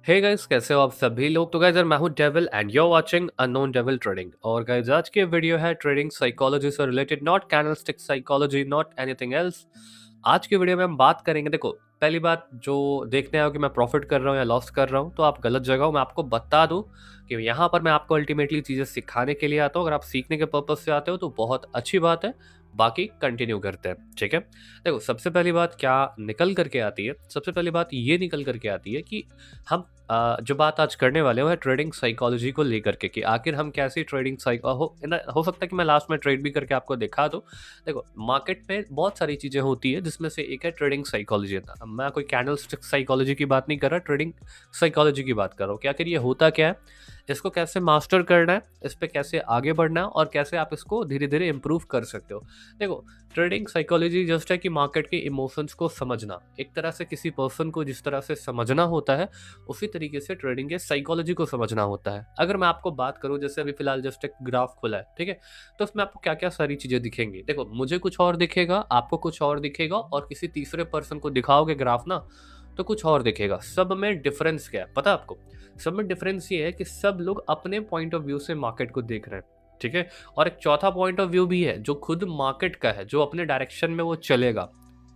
Hey guys, कैसे हो आप सभी लोग। तो गाइस यार, मैं हूं devil and you are watching unknown devil trading. और गाइस आज की वीडियो है ट्रेडिंग साइकोलॉजी से related, not candlestick psychology, not anything else. आज की वीडियो में हम बात करेंगे। देखो, पहली बात जो देखने आओ कि मैं प्रॉफिट कर रहा हूँ या लॉस कर रहा हूँ, तो आप गलत जगह हो। मैं आपको बता दूं कि यहाँ पर मैं आपको अल्टीमेटली चीज़ें सिखाने के लिए आता हूँ। अगर आप सीखने के पर्पज से आते हो तो बहुत अच्छी बात है। बाकी कंटिन्यू करते हैं, ठीक है। देखो, सबसे पहली बात क्या निकल करके आती है, सबसे पहली बात ये निकल करके आती है कि हम जो बात आज करने वाले हैं वो है ट्रेडिंग साइकोलॉजी को लेकर के, कि आखिर हम कैसी ट्रेडिंग हो सकता है कि मैं लास्ट में ट्रेड भी करके आपको दिखा दूं। देखो, मार्केट में बहुत सारी चीज़ें होती है जिसमें से एक है ट्रेडिंग साइकोलॉजी। मैं कोई कैंडलस्टिक साइकोलॉजी की बात नहीं कर रहा, ट्रेडिंग साइकोलॉजी की बात कर रहा हूँ कि आखिर ये होता क्या है, इसको कैसे मास्टर करना है, इस पर कैसे आगे बढ़ना है और कैसे आप इसको धीरे धीरे इंप्रूव कर सकते हो। देखो, ट्रेडिंग साइकोलॉजी जस्ट है कि मार्केट के इमोशंस को समझना। एक तरह से किसी पर्सन को जिस तरह से समझना होता है, उसी तरीके से ट्रेडिंग के साइकोलॉजी को समझना होता है। अगर मैं आपको बात करूं, जैसे अभी फिलहाल जस्ट एक ग्राफ खुला है, ठीक है, तो उसमें आपको क्या क्या सारी चीजें दिखेंगी। देखो, मुझे कुछ और दिखेगा, आपको कुछ और दिखेगा, और किसी तीसरे पर्सन को दिखाओगे ग्राफ ना, तो कुछ और दिखेगा। सब में डिफरेंस क्या है पता है आपको? सब में डिफरेंस ये है कि सब लोग अपने पॉइंट ऑफ व्यू से मार्केट को देख रहे हैं, ठीक है। और एक चौथा पॉइंट ऑफ व्यू भी है जो खुद मार्केट का है, जो अपने डायरेक्शन में वो चलेगा।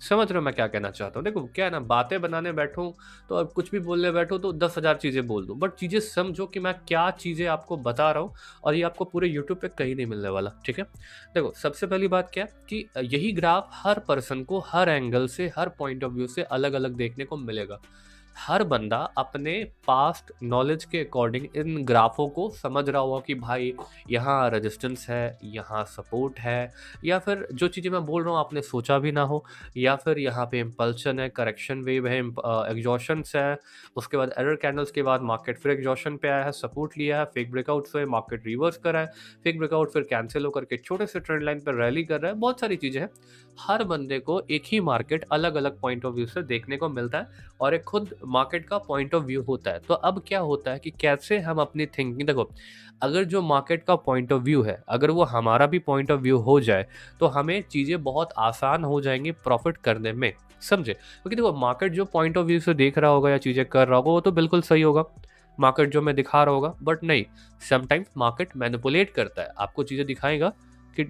समझ रहे हो मैं क्या कहना चाहता हूँ? देखो क्या है ना, बातें बनाने बैठूं तो अब कुछ भी बोलने बैठो तो 10,000 चीजें बोल दूं, बट चीजें समझो कि मैं क्या चीजें आपको बता रहा हूँ। और ये आपको पूरे यूट्यूब पे कहीं नहीं मिलने वाला, ठीक है। देखो, सबसे पहली बात क्या है कि यही ग्राफ हर पर्सन को हर एंगल से, हर पॉइंट ऑफ व्यू से अलग अलग देखने को मिलेगा। हर बंदा अपने पास्ट नॉलेज के अकॉर्डिंग इन ग्राफों को समझ रहा होगा कि भाई यहाँ रेजिस्टेंस है, यहाँ सपोर्ट है, या फिर जो चीज़ें मैं बोल रहा हूँ आपने सोचा भी ना हो, या फिर यहाँ पे इम्पल्शन है, करेक्शन वेव है, एग्जॉशंस है। उसके बाद एरर कैंडल्स के बाद मार्केट फिर एग्जॉशन पे आया है, सपोर्ट लिया है, फेक ब्रेकआउट से मार्केट रिवर्स करा है, फेक ब्रेकआउट फिर कैंसिल होकर के छोटे से ट्रेंड लाइन पर रैली कर रहा है। बहुत सारी चीज़ें हैं। हर बंदे को एक ही मार्केट अलग अलग पॉइंट ऑफ व्यू से देखने को मिलता है, और एक खुद मार्केट का पॉइंट ऑफ व्यू होता है। तो अब क्या होता है कि कैसे हम अपनी थिंकिंग, देखो, अगर जो मार्केट का पॉइंट ऑफ व्यू है, अगर वो हमारा भी पॉइंट ऑफ व्यू हो जाए, तो हमें चीज़ें बहुत आसान हो जाएंगी प्रॉफिट करने में। समझे? क्योंकि देखो, मार्केट जो पॉइंट ऑफ व्यू से देख रहा होगा या चीज़ें कर रहा होगा, वो तो बिल्कुल सही होगा, मार्केट जो मैं दिखा रहा होगा। बट नहीं, समटाइम्स मार्केट मैनिपुलेट करता है, आपको चीज़ें दिखाएगा कि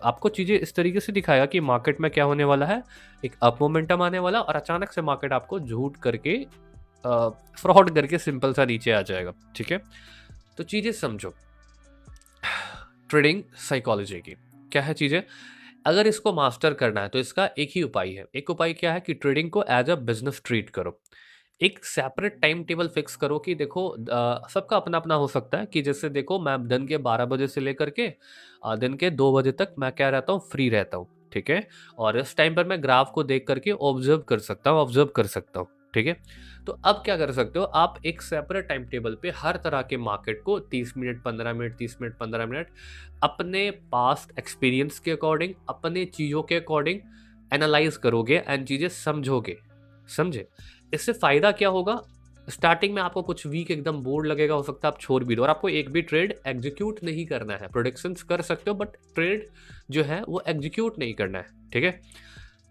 आपको चीज़ें इस तरीके से दिखाएगा कि मार्केट में क्या होने वाला है, एक अप मोमेंटम आने वाला, और अचानक से मार्केट आपको झूठ करके, फ्रॉड करके सिंपल सा नीचे आ जाएगा, ठीक है। तो चीज़ें समझो, ट्रेडिंग साइकोलॉजी की क्या है चीज़ें। अगर इसको मास्टर करना है तो इसका एक ही उपाय है। एक उपाय क्या है कि ट्रेडिंग को एज अ बिजनेस ट्रीट करो। एक सेपरेट टाइम टेबल फिक्स करो कि देखो, सबका अपना अपना हो सकता है कि जैसे देखो, मैं दिन के 12 बजे से लेकर के दिन के 2 बजे तक मैं क्या रहता हूँ, फ्री रहता हूँ, ठीक है। और इस टाइम पर मैं ग्राफ को देख करके ऑब्जर्व कर सकता हूँ, ठीक है। तो अब क्या कर सकते हो आप, एक सेपरेट टाइम टेबल पे हर तरह के मार्केट को 30 मिनट 15 मिनट, 30 मिनट 15 मिनट, अपने पास्ट एक्सपीरियंस के अकॉर्डिंग, अपने चीज़ों के अकॉर्डिंग एनालाइज करोगे एंड चीज़ें समझोगे। समझे? इससे फ़ायदा क्या होगा? स्टार्टिंग में आपको कुछ वीक एकदम बोर लगेगा, हो सकता है आप छोड़ भी दो, और आपको एक भी ट्रेड एग्जीक्यूट नहीं करना है। प्रोडिक्शंस कर सकते हो, बट ट्रेड जो है वो एग्जीक्यूट नहीं करना है, ठीक है।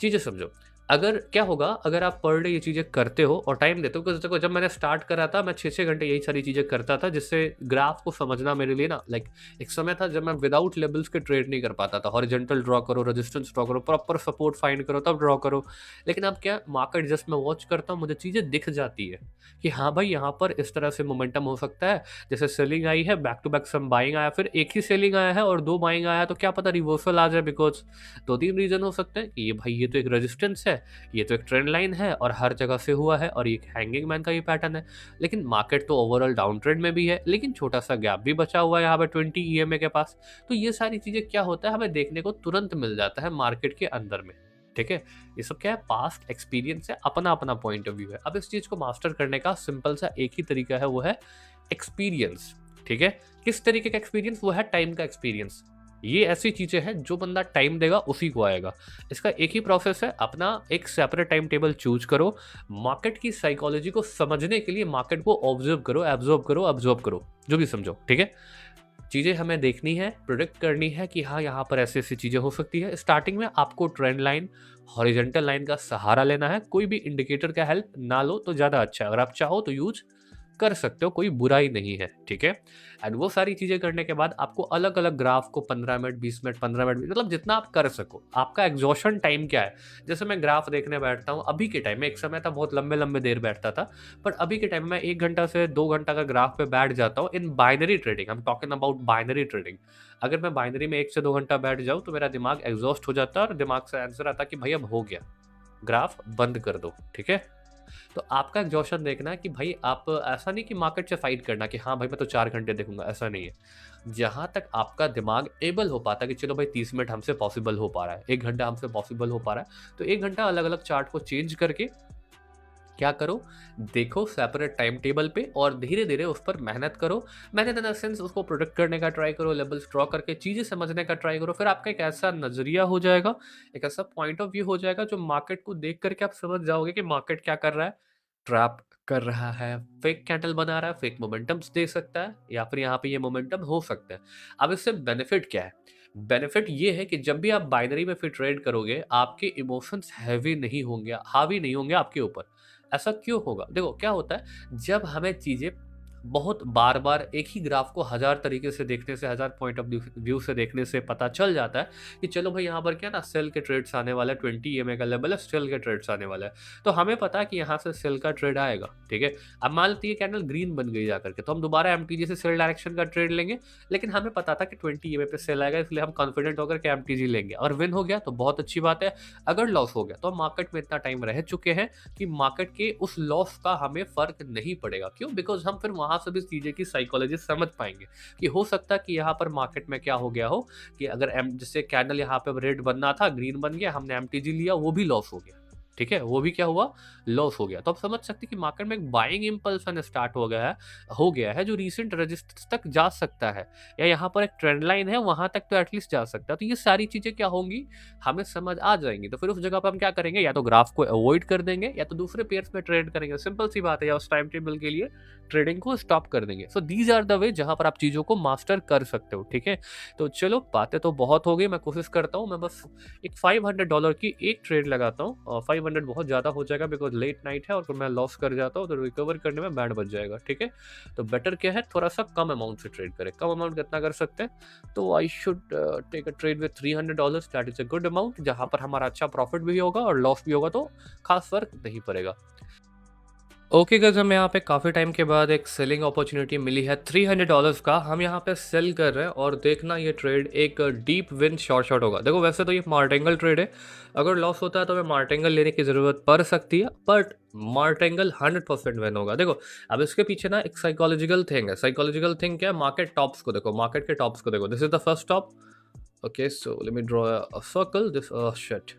चीज़ें समझो। अगर क्या होगा, अगर आप पर डे ये चीज़ें करते हो और टाइम देते हो, क्योंकि देखो, जब मैंने स्टार्ट करा था मैं 6-6 घंटे यही सारी चीज़ें करता था, जिससे ग्राफ को समझना मेरे लिए ना, लाइक, एक समय था जब मैं विदाउट लेवल्स के ट्रेड नहीं कर पाता था। हॉरिजॉन्टल ड्रॉ करो, रेजिस्टेंस ड्रॉ करो, प्रॉपर सपोर्ट फाइंड करो, तब ड्रॉ करो। लेकिन अब क्या, मार्केट जस्ट मैं वॉच करता हूँ, मुझे चीज़ें दिख जाती है कि हाँ भाई, यहाँ पर इस तरह से मोमेंटम हो सकता है। जैसे सेलिंग आई है, back to back some buying आया, फिर एक ही सेलिंग आया है और 2 बाइंग आया, तो क्या पता रिवर्सल आ जाए, बिकॉज 2-3 रीजन हो सकते हैं कि ये भाई, ये तो एक रेजिस्टेंस है, ये तो एक ट्रेंड लाइन है, और हर जगह से हुआ है, और ये हैंगिंग मैन का ये पैटर्न है। लेकिन मार्केट तो ओवरऑल डाउन ट्रेंड में भी है, लेकिन छोटा सा गैप भी बचा हुआ है यहाँ पे 20 ईएमए के पास। तो ये सारी चीजें क्या होता है, हमें देखने को तुरंत मिल जाता है मार्केट के अंदर में, ठीक है। ये सब क्या है, पास्ट एक्सपीरियंस है, अपना अपना पॉइंट ऑफ व्यू है। अब इस चीज को मास्टर करने का सिंपल सा एक ही तरीका है, वो है एक्सपीरियंस, ठीक है। किस तरीके का एक्सपीरियंस? वो है टाइम का एक्सपीरियंस। ये ऐसी चीजें हैं जो बंदा टाइम देगा उसी को आएगा। इसका एक ही प्रोसेस है, अपना एक सेपरेट टाइम टेबल चूज करो, मार्केट की साइकोलॉजी को समझने के लिए मार्केट को ऑब्जर्व करो, एब्जॉर्ब करो, जो भी समझो, ठीक है। चीज़ें हमें देखनी है, प्रोडिक्ट करनी है कि हाँ, यहाँ पर ऐसी ऐसी चीज़ें हो सकती है। स्टार्टिंग में आपको ट्रेंड लाइन, हॉरिजॉन्टल लाइन का सहारा लेना है। कोई भी इंडिकेटर का हेल्प ना लो तो ज़्यादा अच्छा है। अगर आप चाहो तो यूज कर सकते हो, कोई बुराई नहीं है, ठीक है। एंड वो सारी चीज़ें करने के बाद आपको अलग अलग ग्राफ को 15 मिनट 20 मिनट 15 मिनट मतलब जितना आप कर सको। आपका एग्जॉशन टाइम क्या है? जैसे मैं ग्राफ देखने बैठता हूँ अभी के टाइम में, एक समय था बहुत लंबे लंबे देर बैठता था, पर अभी के टाइम में मैं 1 घंटा से 2 घंटा का ग्राफ पे बैठ जाता हूँ in binary trading. I am talking about binary trading. अगर मैं बाइनरी में 1 से 2 घंटा बैठ जाऊँ तो मेरा दिमाग एग्जॉस्ट हो जाता है और दिमाग से आंसर आता है कि भाई अब हो गया, ग्राफ बंद कर दो, ठीक है। तो आपका एग्जॉशन देखना है कि भाई आप ऐसा नहीं कि मार्केट से फाइट करना कि हाँ भाई मैं तो 4 घंटे देखूंगा, ऐसा नहीं है। जहां तक आपका दिमाग एबल हो पाता है कि चलो भाई 30 मिनट हमसे पॉसिबल हो पा रहा है, 1 घंटा हमसे पॉसिबल हो पा रहा है, तो 1 घंटा अलग अलग चार्ट को चेंज करके क्या करो, देखो सेपरेट टाइम टेबल पे और धीरे धीरे उस पर मेहनत करो। मेहनत इन द सेंस उसको प्रोडक्ट करने का ट्राई करो, लेवल्स ड्रॉ करके चीज़ें समझने का ट्राई करो। फिर आपका एक ऐसा नजरिया हो जाएगा, एक ऐसा पॉइंट ऑफ व्यू हो जाएगा जो मार्केट को देख करके आप समझ जाओगे कि मार्केट क्या कर रहा है, ट्रैप कर रहा है, फेक कैंडल बना रहा है, फेक मोमेंटम्स दे सकता है, या फिर यहाँ पे ये मोमेंटम हो सकता है। अब इससे बेनिफिट क्या है? बेनिफिट ये है कि जब भी आप बाइनरी में फिर ट्रेड करोगे आपके इमोशंस हैवी नहीं होंगे, हावी नहीं होंगे आपके ऊपर। ऐसा क्यों होगा? देखो क्या होता है, जब हमें चीजें बहुत बार बार एक ही ग्राफ को 1000 तरीके से देखने से, 1000 पॉइंट ऑफ व्यू से देखने से पता चल जाता है कि चलो भाई यहाँ पर क्या ना सेल के ट्रेड्स आने वाला है, 20 EMA का लेवल है, सेल के ट्रेड्स आने वाला है। तो हमें पता है कि यहाँ से सेल का ट्रेड आएगा, ठीक है। अब मान लेते कैंडल ग्रीन बन गई जाकर के, तो हम दोबारा MTG से सेल डायरेक्शन का ट्रेड लेंगे, लेकिन हमें पता था कि 20 EMA पे सेल आएगा, इसलिए हम कॉन्फिडेंट होकर के MTG लेंगे, और विन हो गया तो बहुत अच्छी बात है। अगर लॉस हो गया तो हम मार्केट में इतना टाइम रह चुके हैं कि मार्केट के उस लॉस का हमें फर्क नहीं पड़ेगा। क्यों? बिकॉज हम फिर वहां से भी चीजें की साइकोलॉजी समझ पाएंगे कि हो सकता है कि यहाँ पर मार्केट में क्या हो गया हो कि अगर जैसे कैंडल यहाँ पे रेड बनना था, ग्रीन बन गया, हमने MTG लिया, वो भी लॉस हो गया, ठीक है, वो भी क्या हुआ, लॉस हो गया। तो आप समझ सकते हैं कि मार्केट में एक बाइंग इंपल्सन स्टार्ट हो गया है जो रीसेंट रजिस्टर्स तक जा सकता है, या यहाँ पर एक ट्रेंड लाइन है वहां तक तो एटलीस्ट जा सकता है। तो ये सारी चीजें क्या होंगी, हमें समझ आ जाएंगी। तो फिर उस जगह पर हम क्या करेंगे, या तो ग्राफ को अवॉइड कर देंगे या तो दूसरे पेयर्स में ट्रेड करेंगे, सिंपल सी बात है, या उस टाइम टेबल के लिए ट्रेडिंग को स्टॉप कर देंगे। So these are the way जहां पर आप चीजों को मास्टर कर सकते हो, ठीक है। तो चलो बातें तो बहुत हो गई, मैं कोशिश करता हूँ मैं बस एक $500 की एक ट्रेड लगाता हूँ, और 500 बहुत ज़्यादा हो जाएगा बिकॉज लेट नाइट है, और फिर मैं लॉस कर जाता हूँ तो रिकवर करने में बैंड बच जाएगा, ठीक है। तो बेटर क्या है, थोड़ा सा कम अमाउंट से ट्रेड करें। कम अमाउंट कितना कर सकते हैं, तो I should take a trade with $300, that is a good amount, जहाँ पर हमारा अच्छा प्रॉफिट भी होगा और लॉस भी होगा तो खास फर्क नहीं पड़ेगा। ओके गाइस, हमें यहाँ पे काफ़ी टाइम के बाद एक सेलिंग अपॉर्चुनिटी मिली है $300 का। हम यहाँ पे सेल कर रहे हैं और देखना ये ट्रेड एक डीप विन शॉर्ट होगा। देखो वैसे तो ये मार्टिंगल ट्रेड है, अगर लॉस होता है तो हमें मार्टिंगल लेने की ज़रूरत पड़ सकती है, बट मार्टिंगल 100% विन होगा। देखो अब इसके पीछे ना एक साइकोलॉजिकल थिंग है। साइकोलॉजिकल थिंग क्या है, मार्केट टॉप्स को देखो, मार्केट के टॉप्स को देखो, this is the first top. Okay so let me draw a circle, this shit.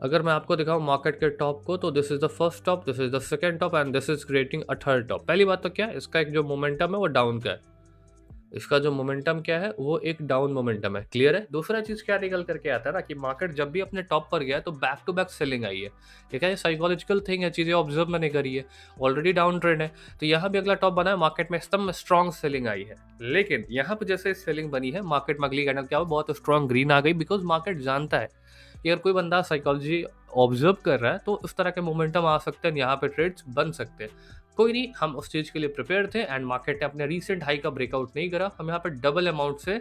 अगर मैं आपको दिखाऊं मार्केट के टॉप को, तो this is the first top, this is the second top and this is creating a third top. पहली बात तो क्या है, इसका एक जो मोमेंटम है वो डाउन का है, इसका जो मोमेंटम क्या है वो एक डाउन मोमेंटम है, क्लियर है। दूसरा चीज क्या निकल करके आता है ना कि मार्केट जब भी अपने टॉप पर गया है तो बैक टू बैक सेलिंग आई है, ठीक है। ये साइकोलॉजिकल थिंग है, चीजें ऑब्जर्व मैंने करी है, ऑलरेडी डाउन ट्रेंड है, तो यहाँ भी अगला टॉप बना है, मार्केट में एकदम स्ट्रॉन्ग सेलिंग आई है। लेकिन यहाँ पे जैसे सेलिंग बनी है, मार्केट में अगली कैंडल क्या हो, बहुत स्ट्रॉन्ग ग्रीन आ गई, बिकॉज मार्केट जानता है कि अगर कोई बंदा साइकोलॉजी ऑब्जर्व कर रहा है तो उस तरह के मोमेंटम आ सकते हैं, यहाँ पे ट्रेड्स बन सकते हैं। कोई नहीं, हम उस चीज़ के लिए प्रिपेयर थे एंड मार्केट ने अपने रीसेंट हाई का ब्रेकआउट नहीं करा। हम यहाँ पे डबल अमाउंट से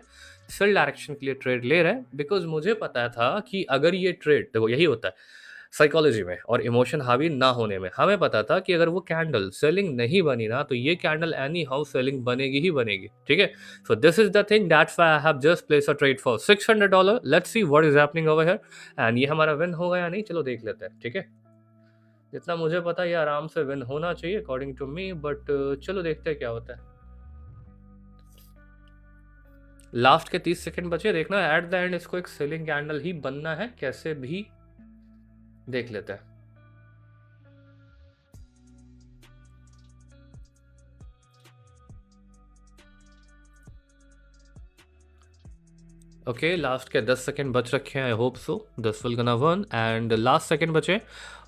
सेल डायरेक्शन के लिए ट्रेड ले रहे हैं, बिकॉज मुझे पता था कि अगर ये ट्रेड, देखो यही होता है साइकोलॉजी में और इमोशन हावी ना होने में, हमें पता था कि अगर वो कैंडल सेलिंग नहीं बनी ना तो ये कैंडल एनी हाउ सेलिंग बनेगी ही बनेगी, ठीक है। So this is the thing, that's why I have just place a trade for $600। Let's see what is happening over here, and ये हमारा विन होगा या नहीं, चलो देख लेते हैं, ठीक है। जितना मुझे पता है ये आराम से विन होना चाहिए अकॉर्डिंग टू मी, बट चलो देखते हैं क्या होता है। लास्ट के 30 सेकंड बचे, देखना एट द एंड इसको एक सेलिंग कैंडल ही बनना है, कैसे भी देख लेते हैं। ओके लास्ट के 10 सेकंड बच रखे हैं, I hope so this will गना वन, एंड लास्ट सेकंड बचे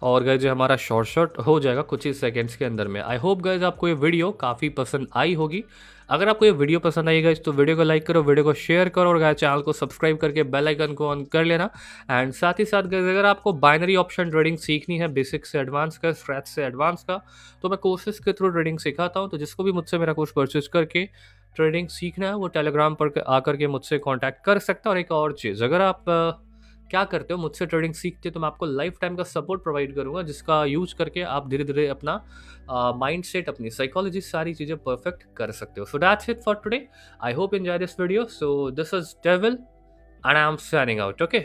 और गाइज हमारा शॉर्ट हो जाएगा कुछ ही सेकंड्स के अंदर में। आई होप गाइज आपको ये वीडियो काफ़ी पसंद आई होगी। अगर आपको ये वीडियो पसंद आई गाइस तो वीडियो को लाइक करो, वीडियो को शेयर करो और गाइस चैनल को सब्सक्राइब करके बेल आइकन को ऑन कर लेना। एंड साथ ही साथ गाइस अगर आपको बाइनरी ऑप्शन ट्रेडिंग सीखनी है, बेसिक से एडवांस का, स्क्रैच से एडवांस का, तो मैं कोर्सेज के थ्रू ट्रेडिंग सिखाता हूँ। तो जिसको भी मुझसे मेरा कोर्स परचेज करके ट्रेडिंग सीखना है वो टेलीग्राम पर आकर के मुझसे कांटेक्ट कर सकता है। और एक और चीज़, अगर आप क्या करते हो मुझसे ट्रेडिंग सीखते हो तो मैं आपको लाइफ टाइम का सपोर्ट प्रोवाइड करूंगा, जिसका यूज करके आप धीरे धीरे अपना माइंड सेट, अपनी साइकोलॉजी, सारी चीज़ें परफेक्ट कर सकते हो। So that's it for today. I hope enjoy this video. So this is devil and I am signing out. Okay.